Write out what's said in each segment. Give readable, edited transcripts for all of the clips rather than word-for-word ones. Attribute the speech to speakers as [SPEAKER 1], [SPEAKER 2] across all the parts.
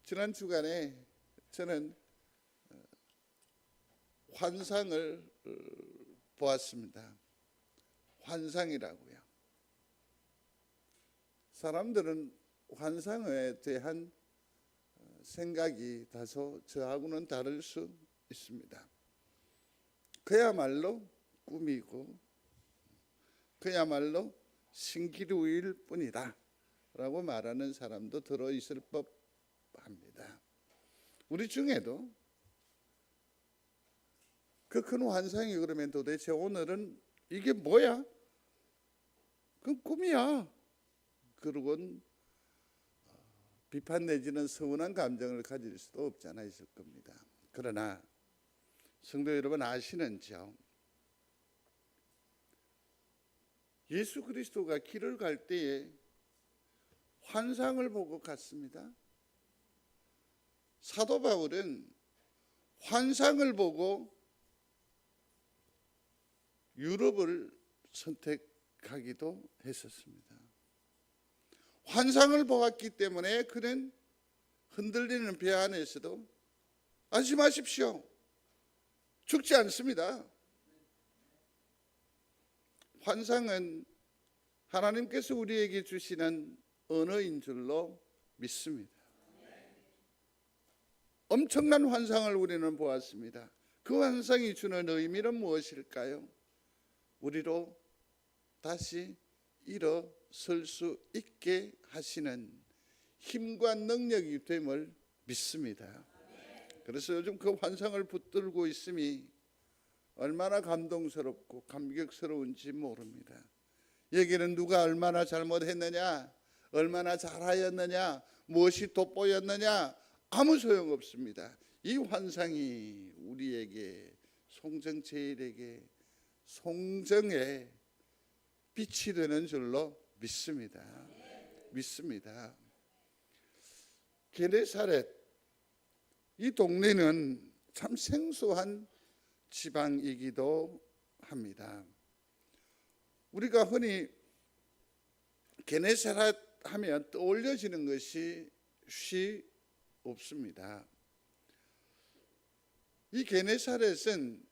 [SPEAKER 1] 지난 주간에 저는 환상을 보았습니다. 환상이라고요. 사람들은 환상에 대한 생각이 다소 저하고는 다를 수 있습니다. 그야말로 꿈이고 그야말로 신기루일 뿐이다 라고 말하는 사람도 들어있을 법합니다. 우리 중에도 그 큰 환상이 그러면 도대체 오늘은 이게 뭐야? 그건 꿈이야. 그러곤 비판 내지는 서운한 감정을 가질 수도 없지 않아 있을 겁니다. 그러나 성도 여러분 아시는지요? 예수 그리스도가 길을 갈 때에 환상을 보고 갔습니다. 사도 바울은 환상을 보고 유럽을 선택하기도 했었습니다. 환상을 보았기 때문에 그는 흔들리는 배 안에서도 안심하십시오, 죽지 않습니다. 환상은 하나님께서 우리에게 주시는 언어인 줄로 믿습니다. 엄청난 환상을 우리는 보았습니다. 그 환상이 주는 의미는 무엇일까요? 우리로 다시 일어설 수 있게 하시는 힘과 능력이 됨을 믿습니다. 그래서 요즘 그 환상을 붙들고 있음이 얼마나 감동스럽고 감격스러운지 모릅니다. 여기는 누가 얼마나 잘못했느냐, 얼마나 잘하였느냐, 무엇이 돋보였느냐 아무 소용없습니다. 이 환상이 우리에게 송정제일에게 송정의 빛이 되는 줄로 믿습니다. 믿습니다. 게네사렛, 이 동네는 참 생소한 지방이기도 합니다. 우리가 흔히 게네사렛 하면 떠올려지는 것이 쉬 없습니다. 이 게네사렛은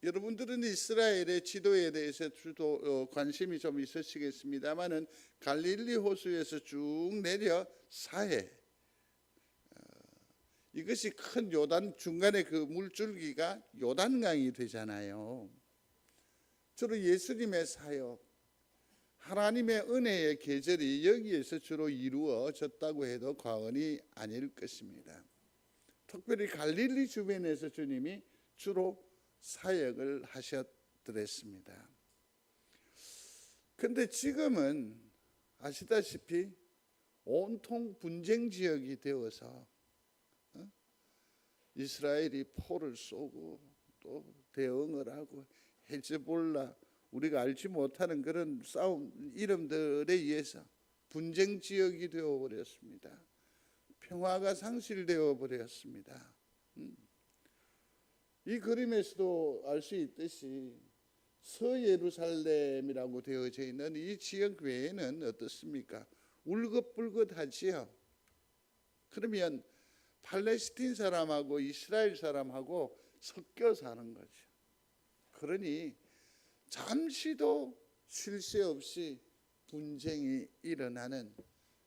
[SPEAKER 1] 여러분들은 이스라엘의 지도에 대해서 주로 관심이 좀 있으시겠습니다만은 갈릴리 호수에서 쭉 내려 사해, 이것이 큰 요단 중간에 그 물줄기가 요단강이 되잖아요. 주로 예수님의 사역, 하나님의 은혜의 계절이 여기에서 주로 이루어졌다고 해도 과언이 아닐 것입니다. 특별히 갈릴리 주변에서 주님이 주로 사역을 하셨더랬습니다. 그런데 지금은 아시다시피 온통 분쟁 지역이 되어서 이스라엘이 포를 쏘고 또 대응을 하고 헤즈볼라, 우리가 알지 못하는 그런 싸움 이름들에 의해서 분쟁 지역이 되어버렸습니다. 평화가 상실되어 버렸습니다. 이 그림에서도 알 수 있듯이 서예루살렘이라고 되어져 있는 이 지역 외에는 어떻습니까? 울긋불긋하지요. 그러면 팔레스틴 사람하고 이스라엘 사람하고 섞여 사는 거죠. 그러니 잠시도 쉴 새 없이 분쟁이 일어나는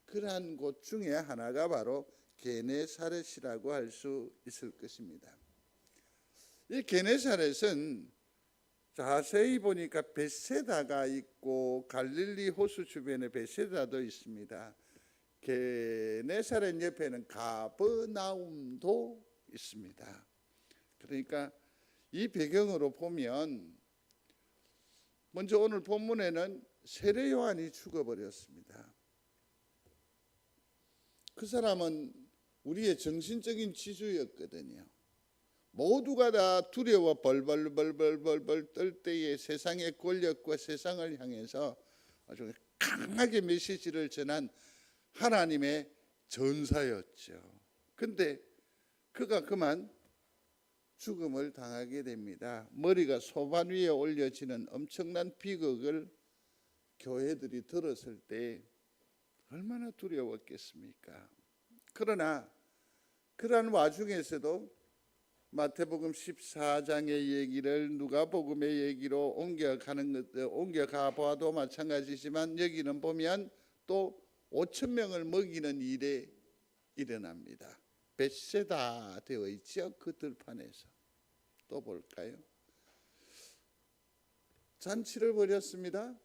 [SPEAKER 1] 그러한 곳 중에 하나가 바로 게네사렛이라고 할 수 있을 것입니다. 이 게네사렛은 자세히 보니까 벳세다가 있고 갈릴리 호수 주변에 벳세다도 있습니다. 게네사렛 옆에는 가버나움도 있습니다. 그러니까 이 배경으로 보면 먼저 오늘 본문에는 세례 요한이 죽어버렸습니다. 그 사람은 우리의 정신적인 지주였거든요. 모두가 다 두려워 벌벌 떨 때에 세상의 권력과 세상을 향해서 아주 강하게 메시지를 전한 하나님의 전사였죠. 그런데 그가 그만 죽음을 당하게 됩니다. 머리가 소반 위에 올려지는 엄청난 비극을 교회들이 들었을 때 얼마나 두려웠겠습니까? 그러나 그러한 와중에서도 마태복음 14장의 얘기를 누가복음의 얘기로 옮겨가 보아도 마찬가지지만 여기는 보면 또 5천 명을 먹이는 일에 일어납니다. 벳세다 되어 있죠. 그 들판에서. 또 볼까요? 잔치를 벌였습니다.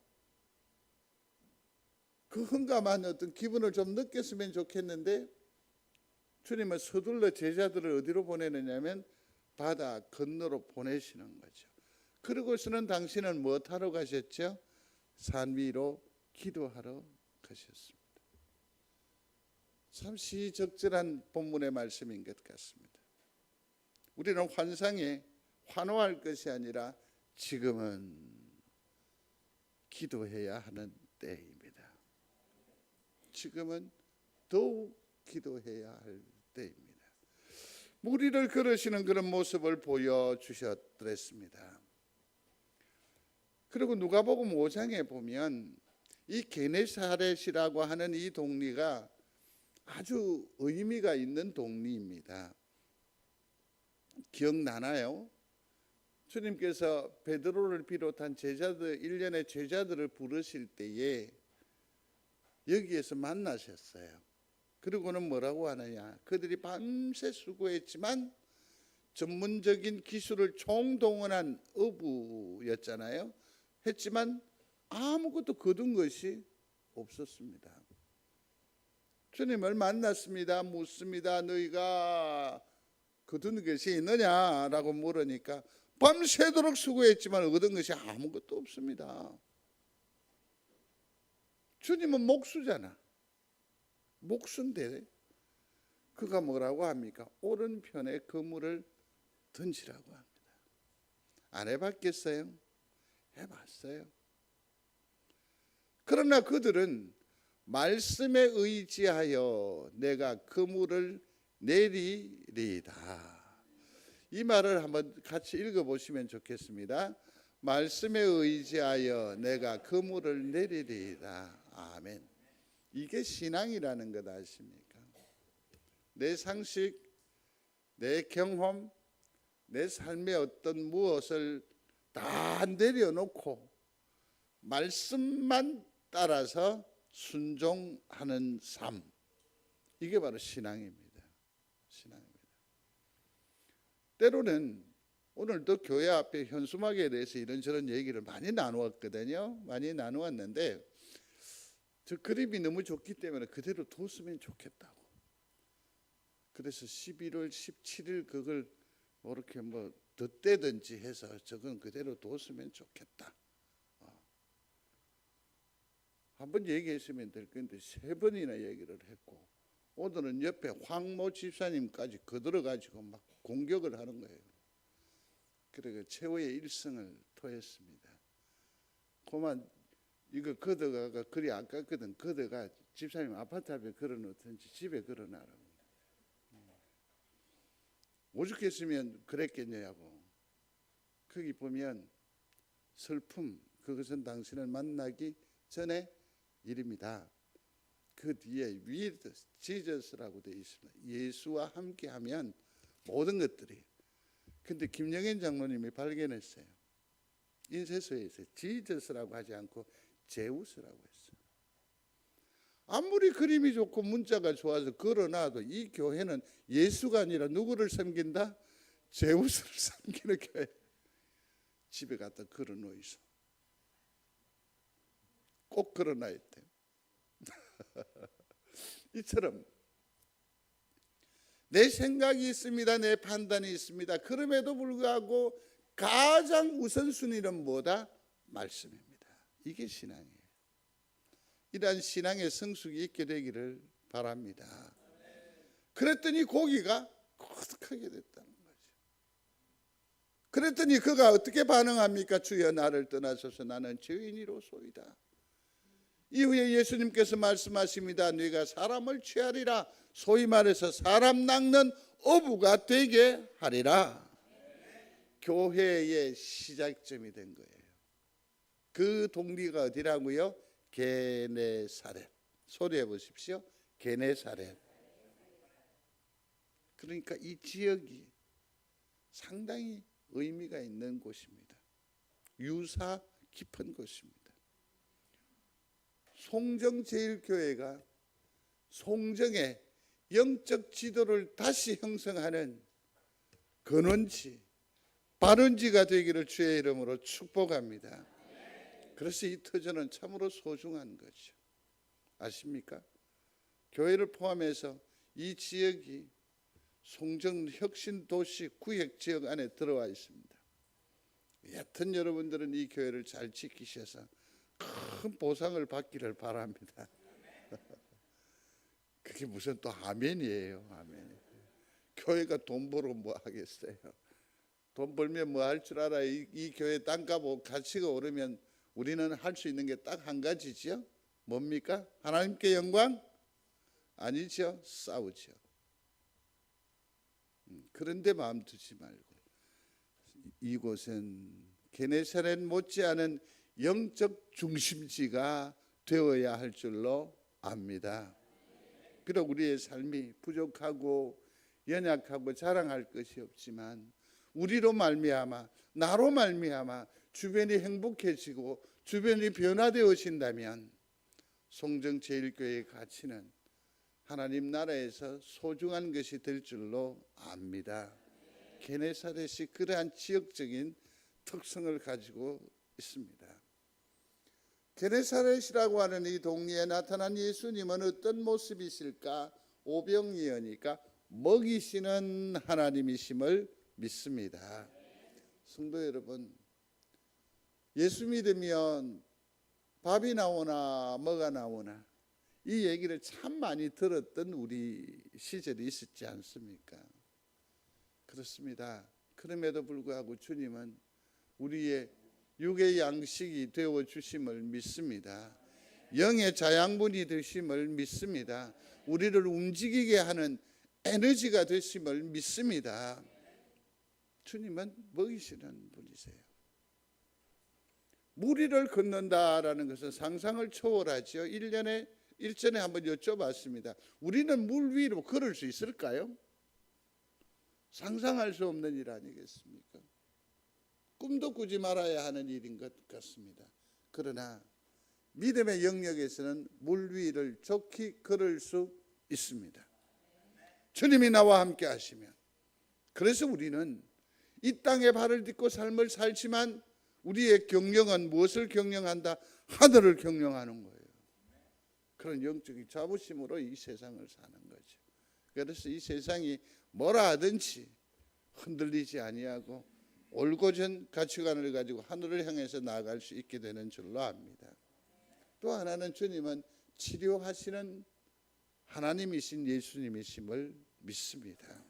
[SPEAKER 1] 그 흥감한 어떤 기분을 좀 느꼈으면 좋겠는데 주님은 서둘러 제자들을 어디로 보내느냐면 바다 건너로 보내시는 거죠. 그러고서는 당신은 무엇하러 가셨죠? 산 위로 기도하러 가셨습니다. 참 시적절한 본문의 말씀인 것 같습니다. 우리는 환상에 환호할 것이 아니라 지금은 기도해야 하는 때입니다. 지금은 더욱 기도해야 할 때입니다. 무리를 걸으시는 그런 모습을 보여주셨더랬습니다. 그리고 누가복음 5장에 보면 이 게네사렛이라고 하는 이 동리가 아주 의미가 있는 동리입니다. 기억나나요? 주님께서 베드로를 비롯한 제자들, 일련의 제자들을 부르실 때에 여기에서 만나셨어요. 그리고는 뭐라고 하느냐? 그들이 밤새 수고했지만 전문적인 기술을 총동원한 어부였잖아요. 했지만 아무것도 거둔 것이 없었습니다. 주님을 만났습니다. 묻습니다. 너희가 거둔 것이 있느냐라고 물으니까 밤새도록 수고했지만 얻은 것이 아무것도 없습니다. 주님은 목수잖아. 목수인데 그가 뭐라고 합니까? 오른편에 그물을 던지라고 합니다. 안 해봤겠어요? 해봤어요. 그러나 그들은 말씀에 의지하여 내가 그물을 내리리이다. 이 말을 한번 같이 읽어보시면 좋겠습니다. 말씀에 의지하여 내가 그물을 내리리이다. 아멘. 이게 신앙이라는 것 아십니까? 내 상식, 내 경험, 내 삶의 어떤 무엇을 다 내려놓고 말씀만 따라서 순종하는 삶. 이게 바로 신앙입니다. 신앙입니다. 때로는 오늘도 교회 앞에 현수막에 대해서 이런저런 얘기를 많이 나누었거든요. 많이 나누었는데 저 그림이 너무 좋기 때문에 그대로 뒀으면 좋겠다고. 그래서 11월 17일 그걸 이렇게 뭐 덧대든지 해서 저건 그대로 뒀으면 좋겠다. 한번 얘기했으면 될 건데 3번이나 얘기를 했고 오늘은 옆에 황모 집사님까지 거들어가지고 막 공격을 하는 거예요. 그래서 최후의 일성을 토했습니다. 그만 이거 걷어가가 그리 아깝거든. 걷어가 집사님 아파트 앞에 걸어놓든지 집에 걸어놔라고. 오죽했으면 그랬겠냐고. 거기 보면 슬픔, 그것은 당신을 만나기 전에 일입니다. 그 뒤에 with Jesus라고 되어 있습니다. 예수와 함께하면 모든 것들이. 근데 김영현 장로님이 발견했어요. 인쇄소에서 Jesus라고 하지 않고 제우스라고 했어요. 아무리 그림이 좋고 문자가 좋아서 걸어놔도 이 교회는 예수가 아니라 누구를 섬긴다? 제우스를 섬기는 교회. 집에 갖다 걸어놓이소. 꼭 걸어놔야 돼. 이처럼 내 생각이 있습니다. 내 판단이 있습니다. 그럼에도 불구하고 가장 우선순위는 뭐다? 말씀입니다. 이게 신앙이에요. 이러한 신앙의 성숙이 있게 되기를 바랍니다. 그랬더니 고기가 거듭하게 됐다는 거죠. 그랬더니 그가 어떻게 반응합니까? 주여 나를 떠나소서 나는 죄인이로소이다. 이후에 예수님께서 말씀하십니다. 네가 사람을 취하리라. 소위 말해서 사람 낚는 어부가 되게 하리라. 교회의 시작점이 된 거예요. 그 동리가 어디라고요? 게네사렛. 소리해 보십시오. 게네사렛. 그러니까 이 지역이 상당히 의미가 있는 곳입니다. 유사 깊은 곳입니다. 송정제일교회가 송정의 영적 지도를 다시 형성하는 근원지, 발원지가 되기를 주의 이름으로 축복합니다. 그래서 이 터전은 참으로 소중한 거죠. 아십니까? 교회를 포함해서 이 지역이 송정혁신도시 구역지역 안에 들어와 있습니다. 여튼 여러분들은 이 교회를 잘 지키셔서 큰 보상을 받기를 바랍니다. 그게 무슨 또 아멘이에요. 아멘. 교회가 돈 벌어 뭐 하겠어요. 돈 벌면 뭐 할 줄 알아. 이 교회 땅값 가치가 오르면 우리는 할 수 있는 게 딱 한 가지죠. 뭡니까? 하나님께 영광? 아니죠. 싸우죠. 그런데 마음 두지 말고 이곳은 게네사렛 못지않은 영적 중심지가 되어야 할 줄로 압니다. 비록 우리의 삶이 부족하고 연약하고 자랑할 것이 없지만 우리로 말미암아, 나로 말미암아 주변이 행복해지고 주변이 변화되어진다면 송정제일교회의 가치는 하나님 나라에서 소중한 것이 될 줄로 압니다. 게네사렛이 그러한 지역적인 특성을 가지고 있습니다. 게네사렛이라고 하는 이 동네에 나타난 예수님은 어떤 모습이실까? 오병이어니까 먹이시는 하나님이심을 믿습니다. 성도 여러분, 예수 믿으면 밥이 나오나 뭐가 나오나 이 얘기를 참 많이 들었던 우리 시절이 있었지 않습니까? 그렇습니다. 그럼에도 불구하고 주님은 우리의 육의 양식이 되어 주심을 믿습니다. 영의 자양분이 되심을 믿습니다. 우리를 움직이게 하는 에너지가 되심을 믿습니다. 주님은 먹이시는 분이세요. 무리를 걷는다라는 것은 상상을 초월하죠. 일전에 한번 여쭤봤습니다. 우리는 물 위로 걸을 수 있을까요? 상상할 수 없는 일 아니겠습니까? 꿈도 꾸지 말아야 하는 일인 것 같습니다. 그러나 믿음의 영역에서는 물 위를 좋게 걸을 수 있습니다. 주님이 나와 함께 하시면. 그래서 우리는 이 땅에 발을 딛고 삶을 살지만 우리의 경영은 무엇을 경영한다? 하늘을 경영하는 거예요. 그런 영적인 자부심으로 이 세상을 사는 거죠. 그래서 이 세상이 뭐라 하든지 흔들리지 아니하고 올곧은 가치관을 가지고 하늘을 향해서 나아갈 수 있게 되는 줄로 압니다. 또 하나는 주님은 치료하시는 하나님이신 예수님이심을 믿습니다.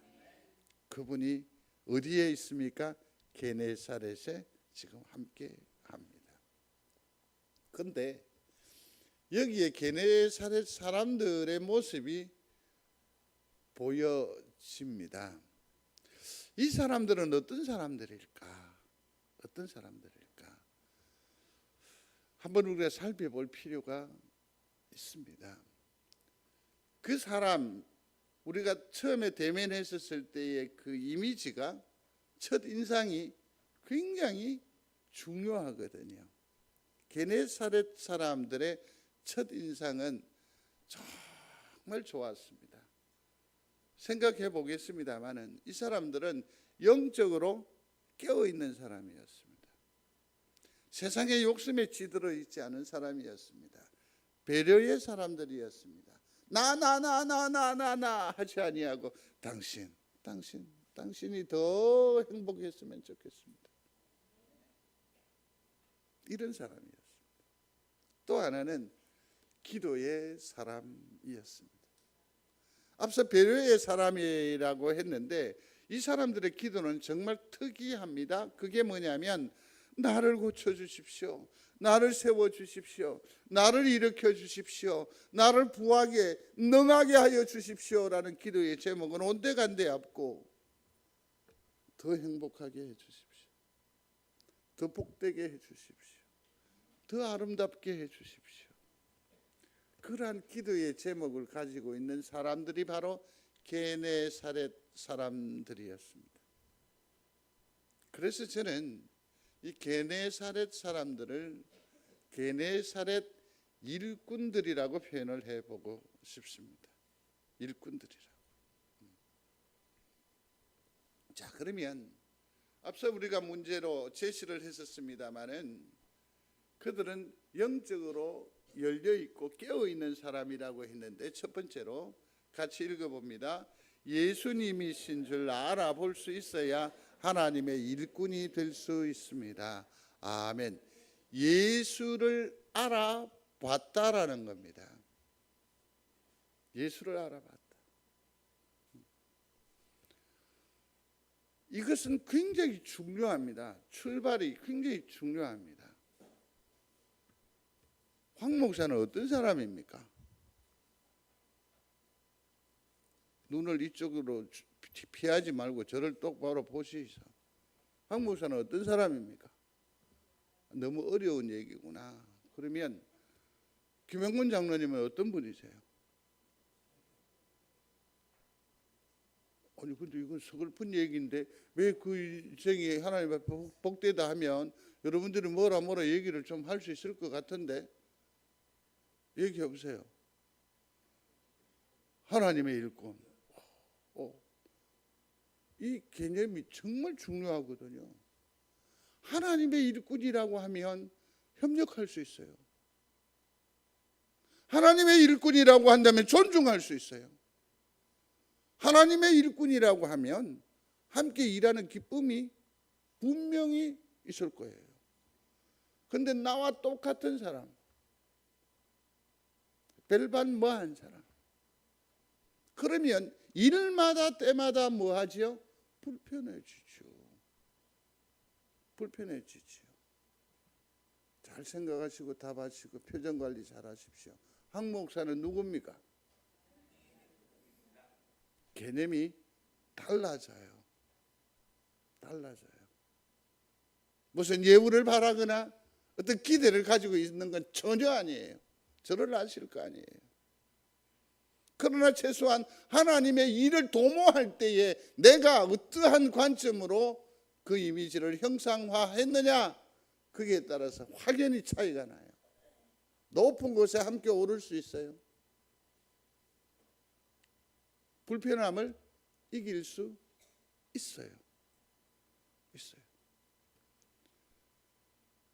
[SPEAKER 1] 그분이 어디에 있습니까? 게네사렛에 지금 함께 합니다. 그런데 여기에 게네사렛 사람들의 모습이 보여집니다. 이 사람들은 어떤 사람들일까? 어떤 사람들일까? 한번 우리가 살펴볼 필요가 있습니다. 그 사람, 우리가 처음에 대면했었을 때의 그 이미지가, 첫 인상이 굉장히 중요하거든요. 게네사렛 사람들의 첫 인상은 정말 좋았습니다. 생각해 보겠습니다만은 이 사람들은 영적으로 깨어있는 사람이었습니다. 세상의 욕심에 찌들어 있지 않은 사람이었습니다. 배려의 사람들이었습니다. 나 하지 아니하고 당신이 더 행복했으면 좋겠습니다. 이런 사람이었습니다. 또 하나는 기도의 사람이었습니다. 앞서 배려의 사람이라고 했는데 이 사람들의 기도는 정말 특이합니다. 그게 뭐냐면 나를 고쳐주십시오. 나를 세워주십시오. 나를 일으켜 주십시오. 나를 부하게 능하게 하여 주십시오라는 기도의 제목은 온데간데 없고 더 행복하게 해주십시오. 더 복되게 해주십시오. 더 아름답게 해주십시오. 그러한 기도의 제목을 가지고 있는 사람들이 바로 게네사렛 사람들이었습니다. 그래서 저는 이 게네사렛 사람들을 게네사렛 일꾼들이라고 표현을 해보고 싶습니다. 일꾼들이라고. 자, 그러면 앞서 우리가 문제로 제시를 했었습니다마는 그들은 영적으로 열려있고 깨어있는 사람이라고 했는데, 첫 번째로 같이 읽어봅니다. 예수님이신 줄 알아볼 수 있어야 하나님의 일꾼이 될 수 있습니다. 아멘. 예수를 알아봤다라는 겁니다. 예수를 알아봤다. 이것은 굉장히 중요합니다. 출발이 굉장히 중요합니다. 황 목사는 어떤 사람입니까? 눈을 이쪽으로 피하지 말고 저를 똑바로 보시소. 황 목사는 어떤 사람입니까? 너무 어려운 얘기구나. 그러면 김영곤 장로님은 어떤 분이세요? 아니 근데 이건 서글픈 얘기인데 왜 그 인생이 하나님 앞에 복되다 하면 여러분들이 뭐라 얘기를 좀 할 수 있을 것 같은데 얘기해 보세요. 하나님의 일꾼. 이 개념이 정말 중요하거든요. 하나님의 일꾼이라고 하면 협력할 수 있어요. 하나님의 일꾼이라고 한다면 존중할 수 있어요. 하나님의 일꾼이라고 하면 함께 일하는 기쁨이 분명히 있을 거예요. 그런데 나와 똑같은 사람, 별반 뭐한 사람, 그러면 일마다 때마다 뭐 하지요? 불편해지죠. 불편해지죠. 잘 생각하시고 답하시고 표정 관리 잘 하십시오. 황 목사는 누굽니까? 개념이 달라져요. 달라져요. 무슨 예우를 바라거나 어떤 기대를 가지고 있는 건 전혀 아니에요. 저를 아실 거 아니에요. 그러나 최소한 하나님의 일을 도모할 때에 내가 어떠한 관점으로 그 이미지를 형상화했느냐, 그게 따라서 확연히 차이가 나요. 높은 곳에 함께 오를 수 있어요. 불편함을 이길 수 있어요.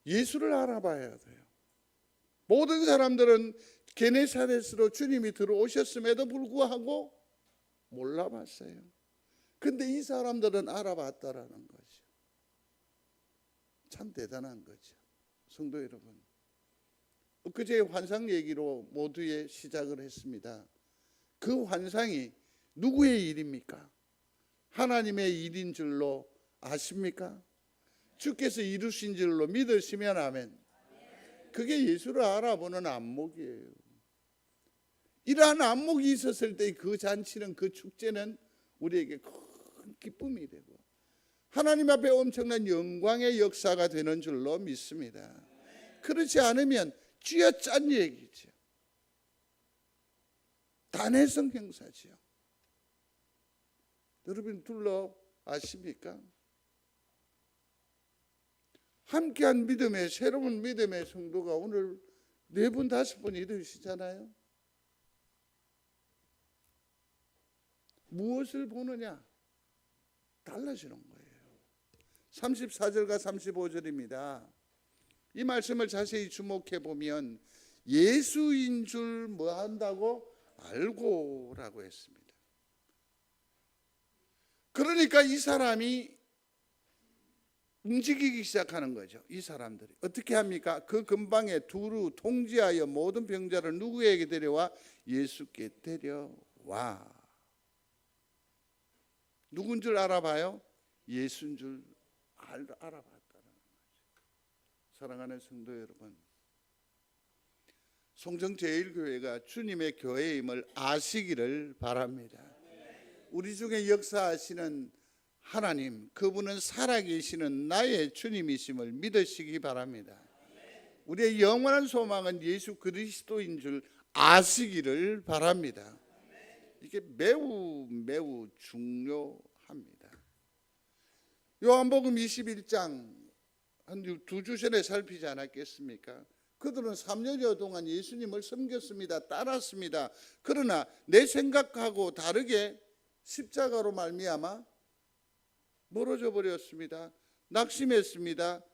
[SPEAKER 1] 예수를 알아봐야 돼요. 모든 사람들은 게네사렛으로 주님이 들어오셨음에도 불구하고 몰라봤어요. 근데 이 사람들은 알아봤다라는 거죠. 참 대단한 거죠. 성도 여러분, 엊그제 환상 얘기로 모두의 시작을 했습니다. 그 환상이 누구의 일입니까? 하나님의 일인 줄로 아십니까? 주께서 이루신 줄로 믿으시면 아멘. 그게 예수를 알아보는 안목이에요. 이러한 안목이 있었을 때 그 잔치는, 그 축제는 우리에게 큰 기쁨이 되고 하나님 앞에 엄청난 영광의 역사가 되는 줄로 믿습니다. 그렇지 않으면 쥐어짠 얘기죠. 단회성 행사죠. 여러분 둘러 아십니까? 함께한 믿음의, 새로운 믿음의 성도가 오늘 4분, 5분이 되시잖아요. 무엇을 보느냐? 달라지는 거예요. 34절과 35절입니다. 이 말씀을 자세히 주목해 보면 예수인 줄 뭐 한다고? 알고라고 했습니다. 그러니까 이 사람이 움직이기 시작하는 거죠. 이 사람들이 어떻게 합니까? 그 근방에 두루 통지하여 모든 병자를 누구에게 데려와? 예수께 데려와. 누군 줄 알아봐요? 예수인 줄 알아봤다는 거죠. 사랑하는 성도 여러분, 송정제일교회가 주님의 교회임을 아시기를 바랍니다. 우리 중에 역사하시는 하나님, 그분은 살아계시는 나의 주님이심을 믿으시기 바랍니다. 우리의 영원한 소망은 예수 그리스도인 줄 아시기를 바랍니다. 이게 매우 매우 중요합니다. 요한복음 21장 한 두 주 전에 살피지 않았겠습니까? 그들은 3년여 동안 예수님을 섬겼습니다. 따랐습니다. 그러나 내 생각하고 다르게 십자가로 말미암아 멀어져 버렸습니다. 낙심했습니다.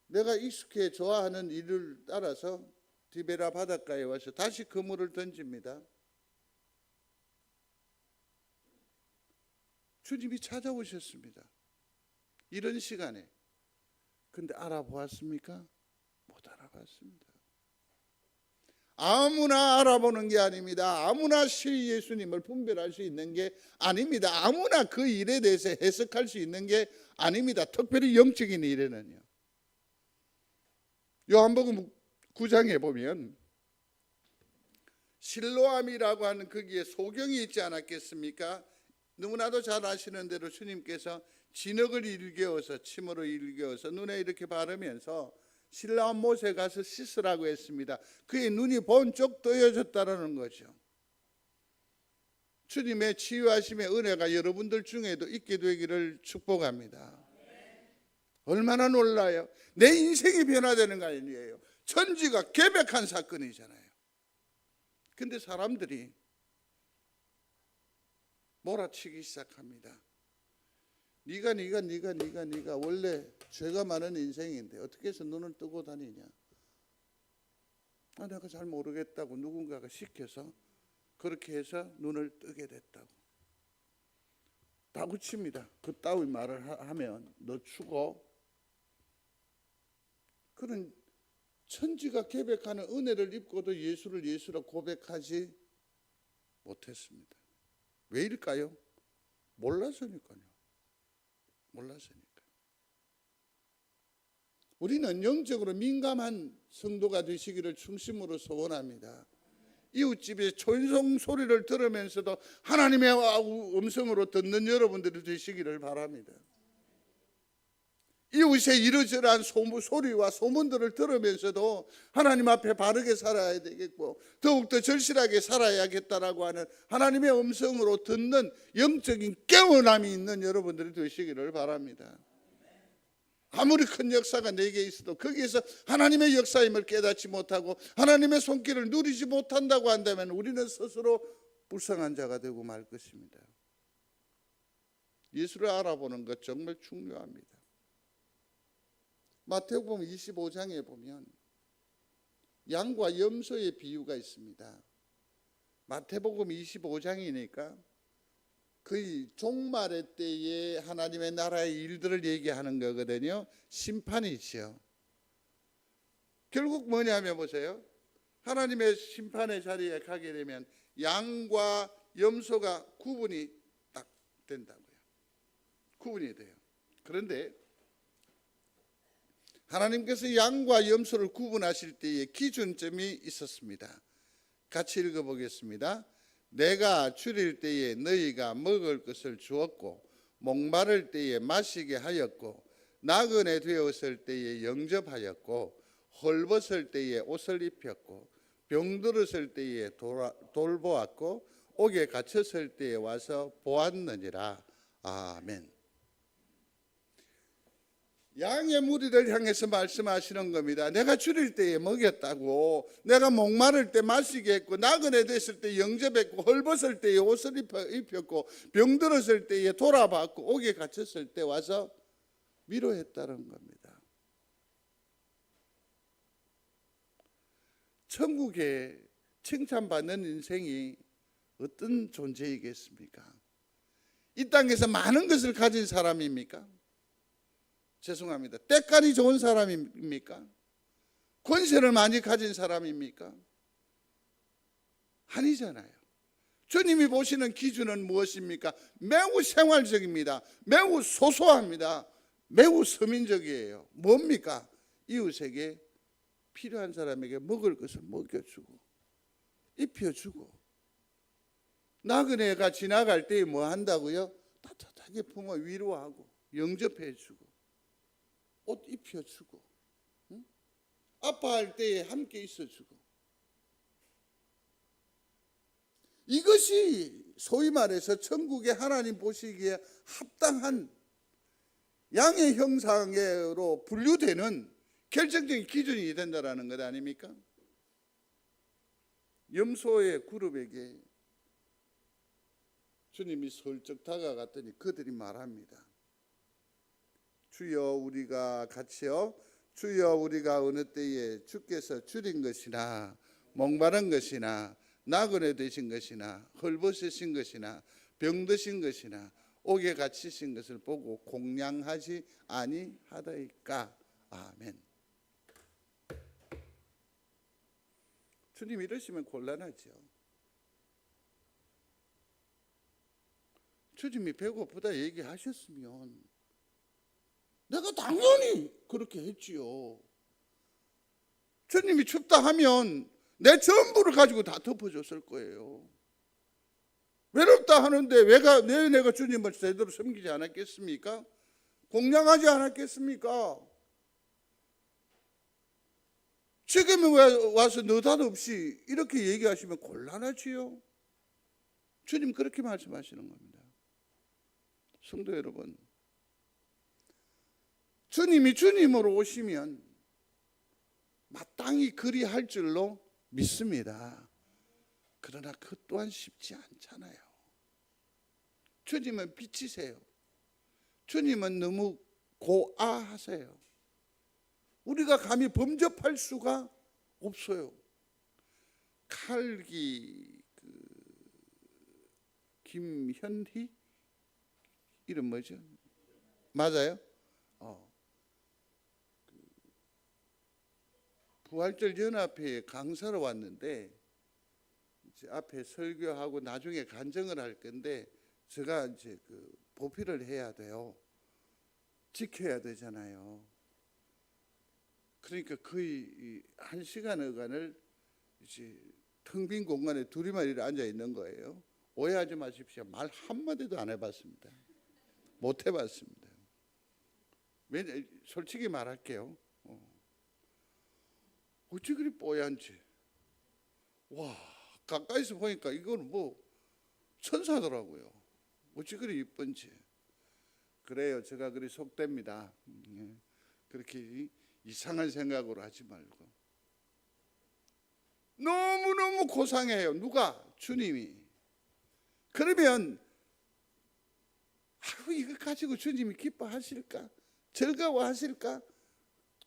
[SPEAKER 1] 내가 익숙해 좋아하는 일을 따라서 디베라 바닷가에 와서 다시 그물을 던집니다. 주님이 찾아오셨습니다. 이런 시간에. 근데 알아보았습니까? 못 알아봤습니다. 아무나 알아보는 게 아닙니다. 아무나 예수님을 분별할 수 있는 게 아닙니다. 아무나 그 일에 대해서 해석할 수 있는 게 아닙니다. 특별히 영적인 일에는요. 요한복음 9장에 보면 실로암이라고 하는 거기에 소경이 있지 않았겠습니까? 너무나도 잘 아시는 대로 주님께서 진흙을 일깨워서 침으로 일깨워서 눈에 이렇게 바르면서 실로암 못에 가서 씻으라고 했습니다. 그의 눈이 번쩍 뜨여졌다는 거죠. 주님의 치유하심의 은혜가 여러분들 중에도 있게 되기를 축복합니다. 얼마나 놀라요. 내 인생이 변화되는 거 아니에요. 천지가 개벽한 사건이잖아요. 근데 사람들이 몰아치기 시작합니다. 네가 원래 죄가 많은 인생인데 어떻게 해서 눈을 뜨고 다니냐. 내가 잘 모르겠다고 누군가가 시켜서 그렇게 해서 눈을 뜨게 됐다고 다구칩니다. 그 따위 말을 하면 너 죽어. 그런 천지가 계백하는 은혜를 입고도 예수를 예수로 고백하지 못했습니다. 왜일까요? 몰라서니까요. 우리는 영적으로 민감한 성도가 되시기를 중심으로 소원합니다. 이웃집의 초인종 소리를 들으면서도 하나님의 음성으로 듣는 여러분들이 되시기를 바랍니다. 이웃의 이러저러한 소리와 소문들을 들으면서도 하나님 앞에 바르게 살아야 되겠고 더욱더 절실하게 살아야겠다라고 하는 하나님의 음성으로 듣는 영적인 깨어남이 있는 여러분들이 되시기를 바랍니다. 아무리 큰 역사가 내게 있어도 거기에서 하나님의 역사임을 깨닫지 못하고 하나님의 손길을 누리지 못한다고 한다면 우리는 스스로 불쌍한 자가 되고 말 것입니다. 예수를 알아보는 것 정말 중요합니다. 마태복음 25장에 보면 양과 염소의 비유가 있습니다. 마태복음 25장이니까 거의 종말의 때에 하나님의 나라의 일들을 얘기하는 거거든요. 심판이죠. 결국 뭐냐면 보세요. 하나님의 심판의 자리에 가게 되면 양과 염소가 구분이 딱 된다고요. 구분이 돼요. 그런데 하나님께서 양과 염소를 구분하실 때에 기준점이 있었습니다. 같이 읽어보겠습니다. 내가 줄일 때에 너희가 먹을 것을 주었고 목마를 때에 마시게 하였고 나그네 되었을 때에 영접하였고 헐벗을 때에 옷을 입혔고 병들었을 때에 돌보았고 옥에 갇혔을 때에 와서 보았느니라. 아멘. 양의 무리를 향해서 말씀하시는 겁니다. 내가 줄일 때에 먹였다고, 내가 목마를 때 마시게 했고 나그네 됐을 때 영접했고 헐벗을 때에 옷을 입혔고 병들었을 때에 돌아봤고 옥에 갇혔을 때 와서 위로했다는 겁니다. 천국에 칭찬받는 인생이 어떤 존재이겠습니까? 이 땅에서 많은 것을 가진 사람입니까? 죄송합니다. 때깔이 좋은 사람입니까? 권세를 많이 가진 사람입니까? 아니잖아요. 주님이 보시는 기준은 무엇입니까? 매우 생활적입니다. 매우 소소합니다. 매우 서민적이에요. 뭡니까? 이웃에게 필요한 사람에게 먹을 것을 먹여주고 입혀주고 나그네가 지나갈 때 뭐 한다고요? 따뜻하게 품어 위로하고 영접해주고 옷 입혀주고 응? 아파할 때에 함께 있어주고 이것이 소위 말해서 천국의 하나님 보시기에 합당한 양의 형상으로 분류되는 결정적인 기준이 된다라는 것 아닙니까? 염소의 그룹에게 주님이 슬쩍 다가갔더니 그들이 말합니다. 주여 우리가 같이요, 주여 우리가 어느 때에 주께서 줄인 것이나 목마른 것이나 나그네 되신 것이나 헐벗으신 것이나 병드신 것이나 옥에 갇히신 것을 보고 공양하지 아니하다이까. 아멘. 주님 이러시면 곤란하죠. 주님이 배고프다 얘기하셨으면 내가 당연히 그렇게 했지요. 주님이 춥다 하면 내 전부를 가지고 다 덮어줬을 거예요. 외롭다 하는데 왜 내가 주님을 제대로 섬기지 않았겠습니까? 공양하지 않았겠습니까? 지금 와서 느닷없이 이렇게 얘기하시면 곤란하지요. 주님 그렇게 말씀하시는 겁니다. 성도 여러분, 주님이 주님으로 오시면 마땅히 그리할 줄로 믿습니다. 그러나 그 또한 쉽지 않잖아요. 주님은 빛이세요. 주님은 너무 고아하세요. 우리가 감히 범접할 수가 없어요. 칼기 김현희 이름 뭐죠? 맞아요? 부활절 연합회에 강사로 왔는데 이제 앞에 설교하고 나중에 간증을 할 건데 제가 이제 보필을 해야 돼요. 지켜야 되잖아요. 그러니까 거의 1시간 어간을 이제 텅 빈 공간에 둘이만 앉아 있는 거예요. 오해하지 마십시오. 말 한마디도 안 해봤습니다. 못 해봤습니다. 솔직히 말할게요. 어찌 그리 뽀얀지. 와, 가까이서 보니까 이건 뭐 천사더라고요. 어찌 그리 이쁜지. 그래요. 제가 그리 속됩니다. 그렇게 이상한 생각으로 하지 말고. 너무너무 고상해요. 누가? 주님이. 그러면 이거 가지고 주님이 기뻐하실까? 즐거워하실까?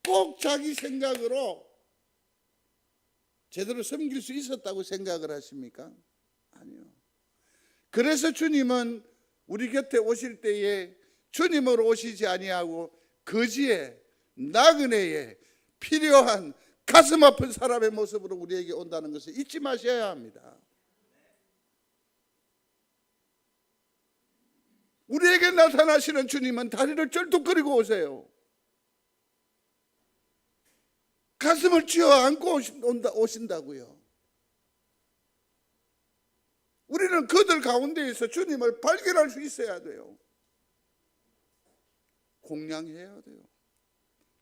[SPEAKER 1] 꼭 자기 생각으로 제대로 섬길 수 있었다고 생각을 하십니까? 아니요. 그래서 주님은 우리 곁에 오실 때에 주님으로 오시지 아니하고 거지에 나그네에 필요한 가슴 아픈 사람의 모습으로 우리에게 온다는 것을 잊지 마셔야 합니다. 우리에게 나타나시는 주님은 다리를 쩔뚝거리고 오세요. 가슴을 쥐어 안고 오신다고요. 우리는 그들 가운데에서 주님을 발견할 수 있어야 돼요. 공양해야 돼요.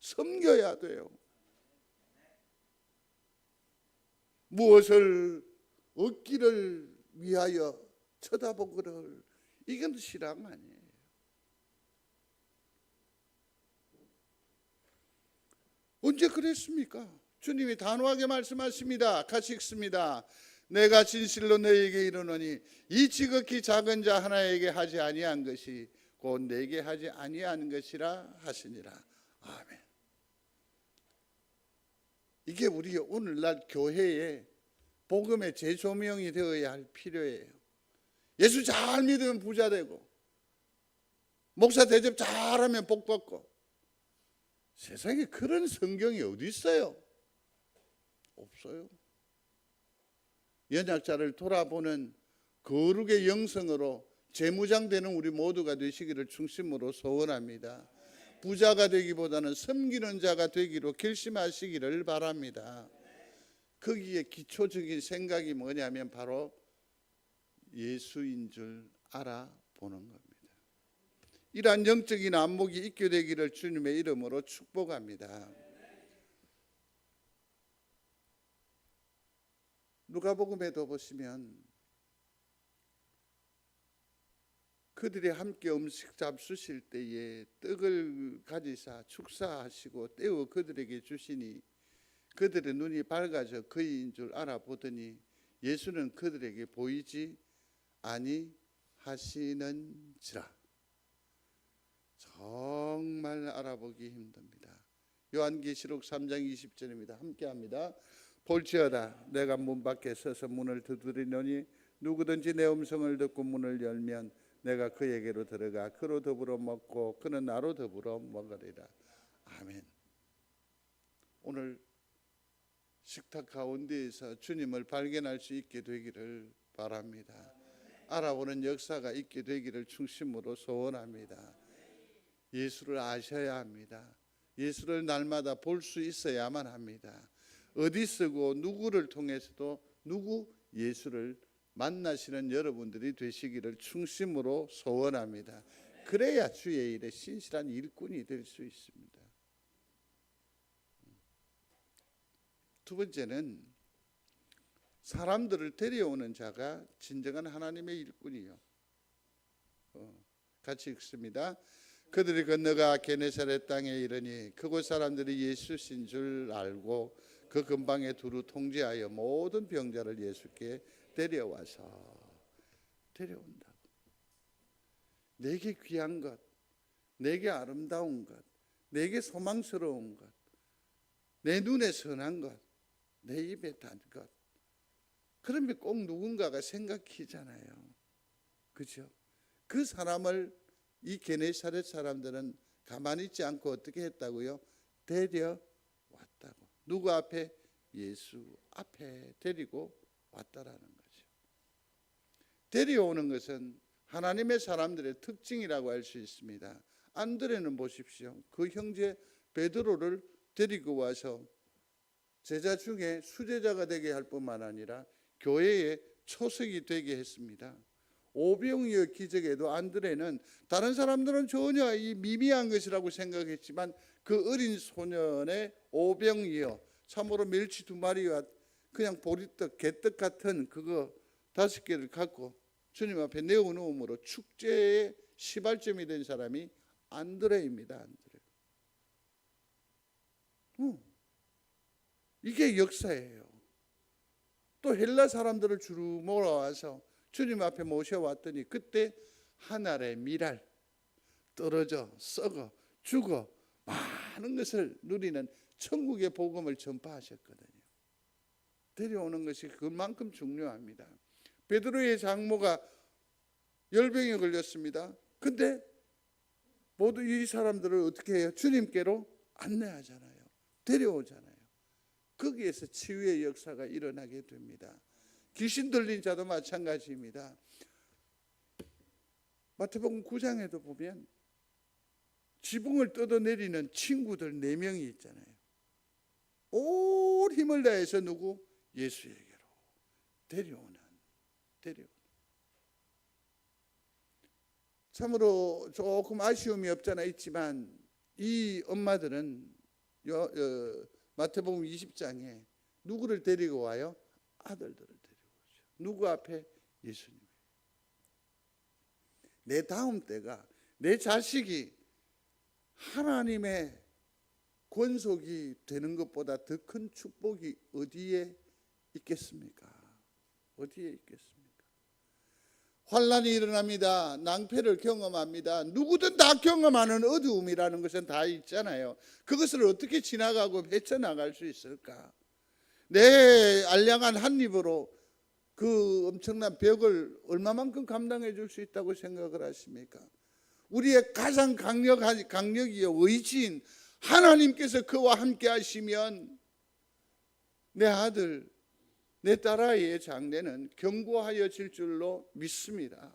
[SPEAKER 1] 섬겨야 돼요. 무엇을 얻기를 위하여 쳐다보기를, 이건 신앙 아니에요. 언제 그랬습니까? 주님이 단호하게 말씀하십니다. 같이 읽습니다. 내가 진실로 너에게 이르노니 이 지극히 작은 자 하나에게 하지 아니한 것이 곧 내게 하지 아니한 것이라 하시니라. 아멘. 이게 우리 오늘날 교회의 복음의 재조명이 되어야 할 필요예요. 예수 잘 믿으면 부자 되고, 목사 대접 잘하면 복 받고. 세상에 그런 성경이 어디 있어요? 없어요. 연약자를 돌아보는 거룩의 영성으로 재무장 되는 우리 모두가 되시기를 중심으로 소원합니다. 부자가 되기보다는 섬기는 자가 되기로 결심하시기를 바랍니다. 거기에 기초적인 생각이 뭐냐면 바로 예수인 줄 알아보는 겁니다. 이러한 영적인 안목이 있게 되기를 주님의 이름으로 축복합니다. 누가복음에도 보시면 그들이 함께 음식 잡수실 때에 떡을 가지사 축사하시고 떼어 그들에게 주시니 그들의 눈이 밝아져 그이인 줄 알아보더니 예수는 그들에게 보이지 아니하시는지라. 정말 알아보기 힘듭니다. 요한계시록 3장 20절입니다. 함께합니다. 볼지어다 내가 문 밖에 서서 문을 두드리노니 누구든지 내 음성을 듣고 문을 열면 내가 그에게로 들어가 그로 더불어 먹고 그는 나로 더불어 먹으리라. 아멘. 오늘 식탁 가운데에서 주님을 발견할 수 있게 되기를 바랍니다. 알아보는 역사가 있게 되기를 중심으로 소원합니다. 예수를 아셔야 합니다. 예수를 날마다 볼 수 있어야만 합니다. 어디 쓰고 누구를 통해서도 예수를 만나시는 여러분들이 되시기를 중심으로 소원합니다. 그래야 주의 일에 신실한 일꾼이 될 수 있습니다. 두 번째는 사람들을 데려오는 자가 진정한 하나님의 일꾼이요. 같이 읽습니다. 그들이 건너가 게네사렛 땅에 이르니 그곳 사람들이 예수신 줄 알고 그 근방에 두루 통제하여 모든 병자를 예수께 데려와서 데려온다고. 내게 귀한 것, 내게 아름다운 것, 내게 소망스러운 것, 내 눈에 선한 것, 내 입에 단 것. 그러면 꼭 누군가가 생각하잖아요. 그죠? 그 사람을 이 게네사렛 사람들은 가만히 있지 않고 어떻게 했다고요? 데려왔다고. 누구 앞에? 예수 앞에 데리고 왔다라는 거죠. 데려오는 것은 하나님의 사람들의 특징이라고 할 수 있습니다. 안드레는 보십시오. 그 형제 베드로를 데리고 와서 제자 중에 수제자가 되게 할 뿐만 아니라 교회의 초석이 되게 했습니다. 오병이어 기적에도 안드레는 다른 사람들은 전혀 이 미미한 것이라고 생각했지만 그 어린 소년의 오병이어 참으로 멸치 2마리와 그냥 보리떡, 개떡 같은 그거 5개를 갖고 주님 앞에 내어놓음으로 축제의 시발점이 된 사람이 안드레입니다. 안드레. 이게 역사예요. 또 헬라 사람들을 주로 몰아와서 주님 앞에 모셔왔더니 그때 하늘의 미랄 떨어져 썩어 죽어 많은 것을 누리는 천국의 복음을 전파하셨거든요. 데려오는 것이 그만큼 중요합니다. 베드로의 장모가 열병에 걸렸습니다. 근데 모두 이 사람들을 어떻게 해요? 주님께로 안내하잖아요. 데려오잖아요. 거기에서 치유의 역사가 일어나게 됩니다. 귀신 들린 자도 마찬가지입니다. 마태복음 9장에도 보면 지붕을 뜯어내리는 친구들 4명이 있잖아요. 온 힘을 다해서 누구? 예수에게로 데려오는. 참으로 조금 아쉬움이 없잖아 있지만 이 엄마들은 마태복음 20장에 누구를 데리고 와요? 아들들을 데리고 오죠. 누구 앞에? 예수님. 내 다음 때가 내 자식이 하나님의 권속이 되는 것보다 더 큰 축복이 어디에 있겠습니까? 어디에 있겠습니까? 환난이 일어납니다. 낭패를 경험합니다. 누구든 다 경험하는 어두움이라는 것은 다 있잖아요. 그것을 어떻게 지나가고 헤쳐나갈 수 있을까? 내 알량한 한 입으로 그 엄청난 벽을 얼마만큼 감당해 줄 수 있다고 생각을 하십니까? 우리의 가장 강력이요 의지인 하나님께서 그와 함께 하시면 내 아들 내 딸아이의 장래는 견고하여질 줄로 믿습니다.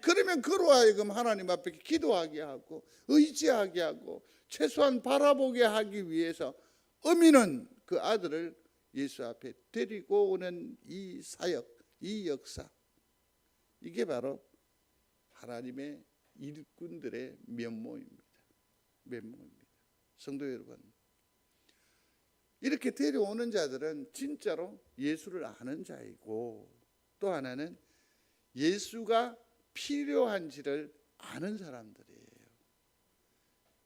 [SPEAKER 1] 그러면 그로 하여금 하나님 앞에 기도하게 하고 의지하게 하고 최소한 바라보게 하기 위해서 어미는 그 아들을 예수 앞에 데리고 오는 이 사역, 이 역사, 이게 바로 하나님의 일꾼들의 면모입니다. 성도 여러분, 이렇게 데려오는 자들은 진짜로 예수를 아는 자이고 또 하나는 예수가 필요한지를 아는 사람들이에요.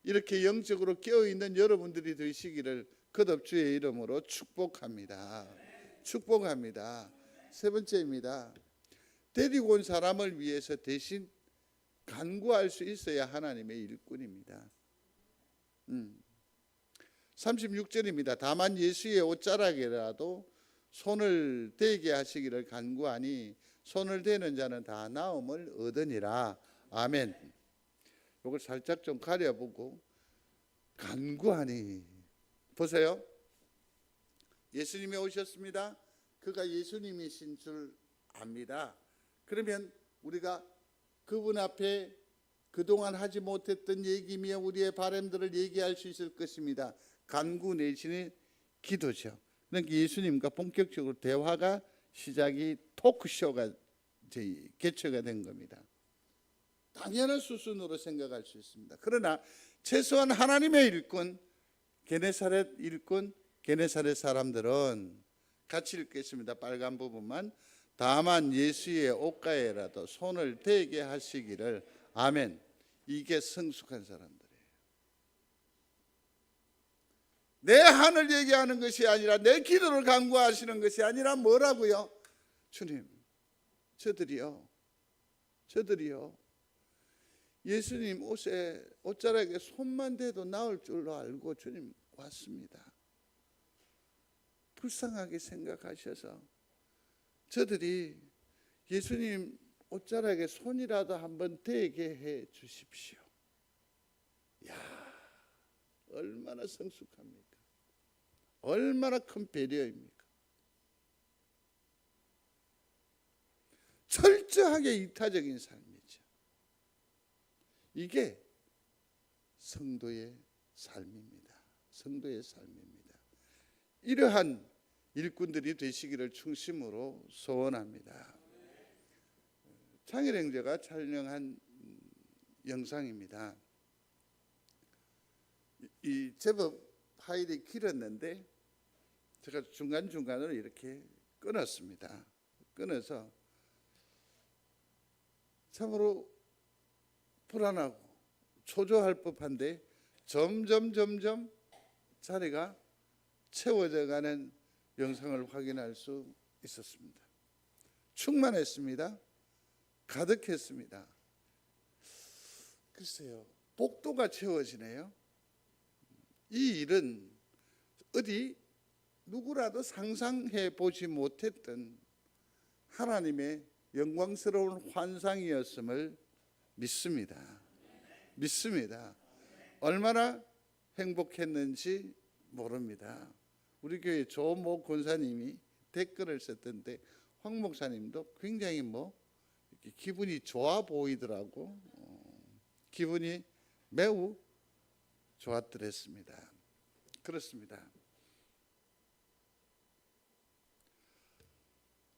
[SPEAKER 1] 이렇게 영적으로 깨어있는 여러분들이 되시기를 거듭 주의 이름으로 축복합니다. 축복합니다. 세 번째입니다. 데리고 온 사람을 위해서 대신 간구할 수 있어야 하나님의 일꾼입니다. 36절입니다. 다만 예수의 옷자락에라도 손을 대게 하시기를 간구하니 손을 대는 자는 다 나음을 얻으니라. 아멘. 이걸 살짝 좀 가려보고 간구하니 보세요. 예수님이 오셨습니다. 그가 예수님이신 줄 압니다. 그러면 우리가 그분 앞에 그동안 하지 못했던 얘기며 우리의 바람들을 얘기할 수 있을 것입니다. 간구 내지는 기도죠. 그러니까 예수님과 본격적으로 대화가 시작이 토크쇼가 개최가 된 겁니다. 당연한 수순으로 생각할 수 있습니다. 그러나 최소한 하나님의 일꾼, 게네사렛 일꾼, 게네사렛 사람들은 같이 읽겠습니다. 빨간 부분만. 다만 예수의 옷가에라도 손을 대게 하시기를. 아멘. 이게 성숙한 사람들이에요. 내 한을 얘기하는 것이 아니라 내 기도를 간구하시는 것이 아니라 뭐라고요? 주님, 저들이요 예수님 옷자락에 손만 대도 나을 줄로 알고 주님 왔습니다. 불쌍하게 생각하셔서 저들이 예수님 옷자락에 손이라도 한번 대게 해 주십시오. 야, 얼마나 성숙합니까? 얼마나 큰 배려입니까? 철저하게 이타적인 삶이죠. 이게 성도의 삶입니다. 성도의 삶입니다. 이러한 일꾼들이 되시기를 중심으로 소원합니다. 창일행제가 촬영한 영상입니다. 이 제법 파일이 길었는데 제가 중간중간으로 이렇게 끊었습니다. 끊어서 참으로 불안하고 초조할 법한데 점점 자리가 채워져 가는 영상을 확인할 수 있었습니다. 충만했습니다. 가득했습니다. 글쎄요, 복도가 채워지네요. 이 일은 어디 누구라도 상상해 보지 못했던 하나님의 영광스러운 환상이었음을 믿습니다. 얼마나 행복했는지 모릅니다. 우리 교회 조모 권사님이 댓글을 썼던데 황 목사님도 굉장히 이렇게 기분이 좋아 보이더라고. 기분이 매우 좋았더랬습니다. 그렇습니다.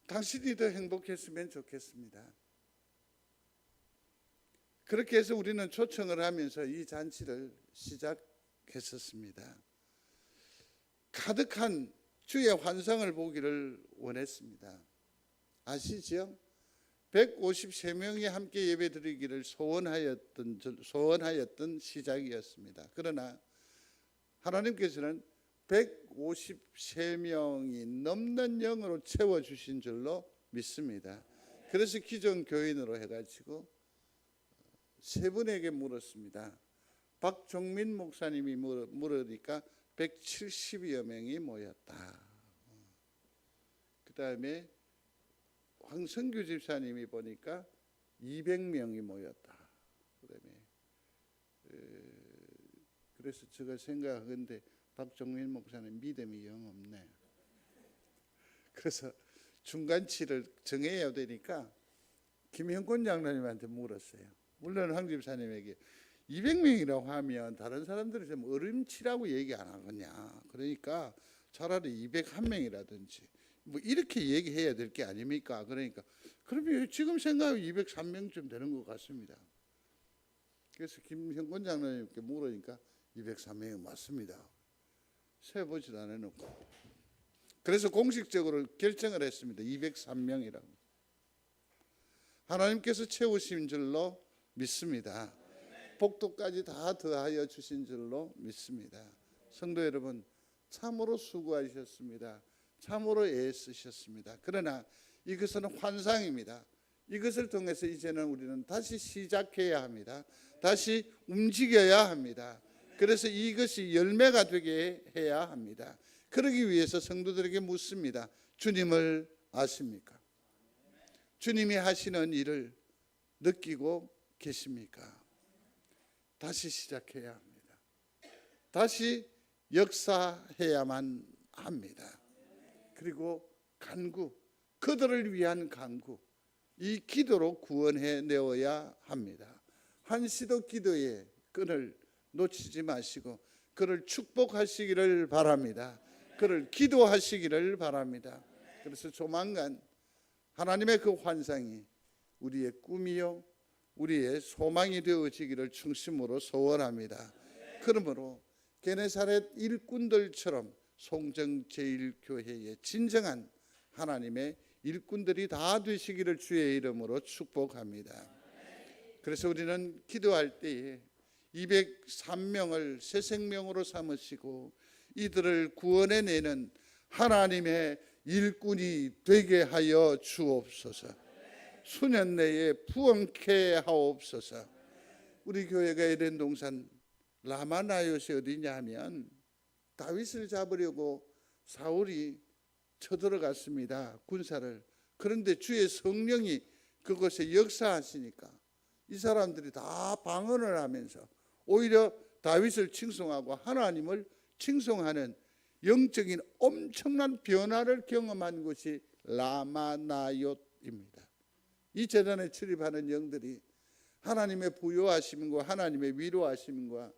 [SPEAKER 1] 당신이 더 행복했으면 좋겠습니다. 그렇게 해서 우리는 초청을 하면서 이 잔치를 시작했었습니다. 가득한 주의 환상을 보기를 원했습니다. 아시죠? 153명이 함께 예배드리기를 소원하였던 시작이었습니다. 그러나 하나님께서는 153명이 넘는 영으로 채워주신 줄로 믿습니다. 그래서 기존 교인으로 해가지고 세 분에게 물었습니다. 박종민 목사님이 물으니까 170여 명이 모였다. 그 다음에 황성규 집사님이 보니까 200명이 모였다. 그다음에 그래서 제가 생각하건데 박종민 목사님 믿음이 영 없네. 그래서 중간치를 정해야 되니까 김형권 장로님한테 물었어요. 물론 황 집사님에게 200명이라고 하면 다른 사람들이 좀 어림치라고 얘기 안 하겠냐. 그러니까 차라리 201명이라든지 이렇게 얘기해야 될 게 아닙니까? 그러니까 그러면 지금 생각하면 203명쯤 되는 것 같습니다. 그래서 김형권 장로님께 물으니까 203명이 맞습니다. 세보지도 안 해놓고. 그래서 공식적으로 결정을 했습니다. 203명이라고. 하나님께서 채우신 줄로 믿습니다. 복도까지 다 더하여 주신 줄로 믿습니다. 성도 여러분, 참으로 수고하셨습니다. 참으로 애쓰셨습니다. 그러나 이것은 환상입니다. 이것을 통해서 이제는 우리는 다시 시작해야 합니다. 다시 움직여야 합니다. 그래서 이것이 열매가 되게 해야 합니다. 그러기 위해서 성도들에게 묻습니다. 주님을 아십니까? 주님이 하시는 일을 느끼고 계십니까? 다시 시작해야 합니다. 다시 역사해야만 합니다. 그리고 간구, 그들을 위한 간구, 이 기도로 구원해 내어야 합니다. 한시도 기도의 끈을 놓치지 마시고 그를 축복하시기를 바랍니다. 그를 기도하시기를 바랍니다. 그래서 조만간 하나님의 그 환상이 우리의 꿈이요 우리의 소망이 되어지기를 중심으로 소원합니다. 그러므로 게네사렛 일꾼들처럼 송정제일교회의 진정한 하나님의 일꾼들이 다 되시기를 주의 이름으로 축복합니다. 그래서 우리는 기도할 때에 203명을 새 생명으로 삼으시고 이들을 구원해내는 하나님의 일꾼이 되게 하여 주옵소서. 수년 내에 부흥케 하옵소서. 우리 교회가 에덴 동산 라마나요시 어디냐 하면 다윗을 잡으려고 사울이 쳐들어갔습니다. 군사를. 그런데 주의 성령이 그곳에 역사하시니까 이 사람들이 다 방언을 하면서 오히려 다윗을 칭송하고 하나님을 칭송하는 영적인 엄청난 변화를 경험한 곳이 라마나요입니다. 이 재단에 출입하는 영들이 하나님의 부요하심과 하나님의 위로하심과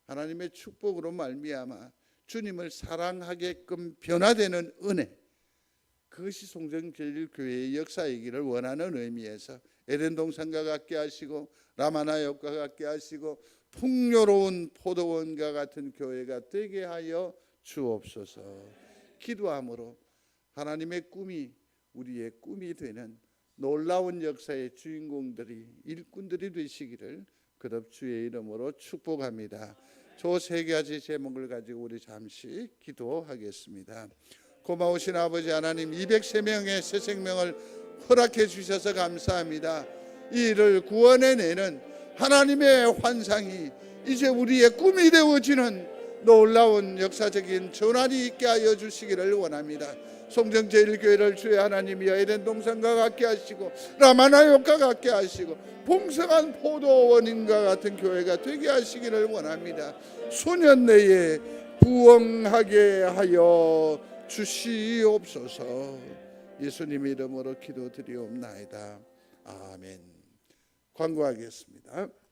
[SPEAKER 1] 하나님의 축복으로 말미암아 주님을 사랑하게끔 변화되는 은혜, 그것이 송정제일교회의 역사이기를 원하는 의미에서 에덴 동산과 같게 하시고 라마나요과 같게 하시고 풍요로운 포도원과 같은 교회가 되게 하여 주옵소서. 기도함으로 하나님의 꿈이 우리의 꿈이 되는 놀라운 역사의 주인공들이 일꾼들이 되시기를 거듭 주의 이름으로 축복합니다. 저 세 가지 제목을 가지고 우리 잠시 기도하겠습니다. 고마우신 아버지 하나님, 203명의 새 생명을 허락해 주셔서 감사합니다. 이 일을 구원해내는 하나님의 환상이 이제 우리의 꿈이 되어지는 놀라운 역사적인 전환이 있게 하여 주시기를 원합니다. 송정제일교회를 주의 하나님이여 에덴 동산과 같게 하시고 라마나요과 같게 하시고 풍성한 포도원인과 같은 교회가 되게 하시기를 원합니다. 수년 내에 부흥하게 하여 주시옵소서. 예수님 이름으로 기도드리옵나이다. 아멘. 광고하겠습니다.